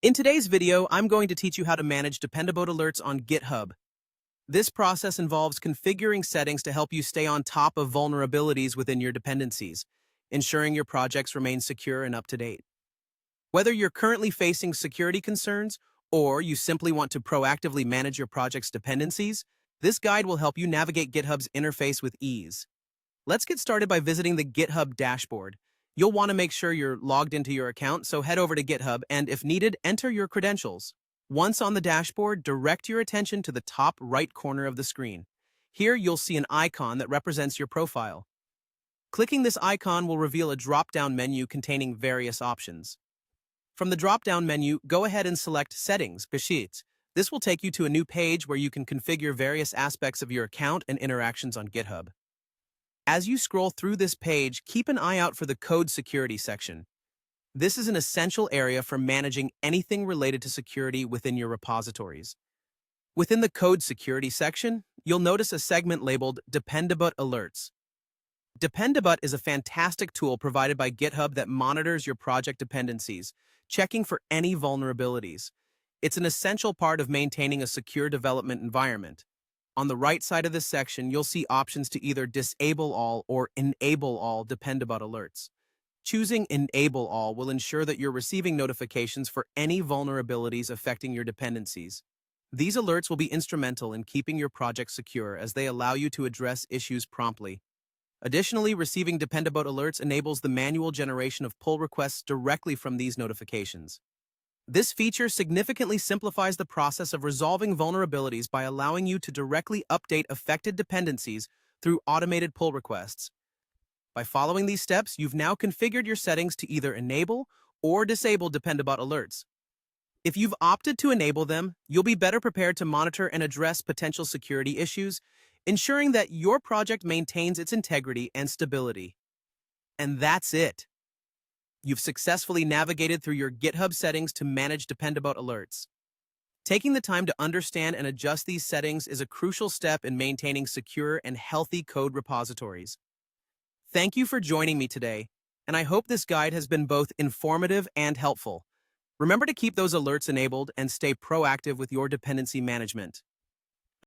In today's video, I'm going to teach you how to manage Dependabot alerts on GitHub. This process involves configuring settings to help you stay on top of vulnerabilities within your dependencies, ensuring your projects remain secure and up to date. Whether you're currently facing security concerns or you simply want to proactively manage your project's dependencies, this guide will help you navigate GitHub's interface with ease. Let's get started by visiting the GitHub dashboard. You'll want to make sure you're logged into your account, so head over to GitHub and, if needed, enter your credentials. Once on the dashboard, direct your attention to the top right corner of the screen. Here, you'll see an icon that represents your profile. Clicking this icon will reveal a drop-down menu containing various options. From the drop-down menu, go ahead and select Settings, Geschäft. This will take you to a new page where you can configure various aspects of your account and interactions on GitHub. As you scroll through this page, keep an eye out for the Code Security section. This is an essential area for managing anything related to security within your repositories. Within the Code Security section, you'll notice a segment labeled Dependabot Alerts. Dependabot is a fantastic tool provided by GitHub that monitors your project dependencies, checking for any vulnerabilities. It's an essential part of maintaining a secure development environment. On the right side of this section, you'll see options to either disable all or enable all Dependabot alerts. Choosing Enable All will ensure that you're receiving notifications for any vulnerabilities affecting your dependencies. These alerts will be instrumental in keeping your project secure as they allow you to address issues promptly. Additionally, receiving Dependabot alerts enables the manual generation of pull requests directly from these notifications. This feature significantly simplifies the process of resolving vulnerabilities by allowing you to directly update affected dependencies through automated pull requests. By following these steps, you've now configured your settings to either enable or disable Dependabot alerts. If you've opted to enable them, you'll be better prepared to monitor and address potential security issues, ensuring that your project maintains its integrity and stability. And that's it. You've successfully navigated through your GitHub settings to manage Dependabot alerts. Taking the time to understand and adjust these settings is a crucial step in maintaining secure and healthy code repositories. Thank you for joining me today, and I hope this guide has been both informative and helpful. Remember to keep those alerts enabled and stay proactive with your dependency management.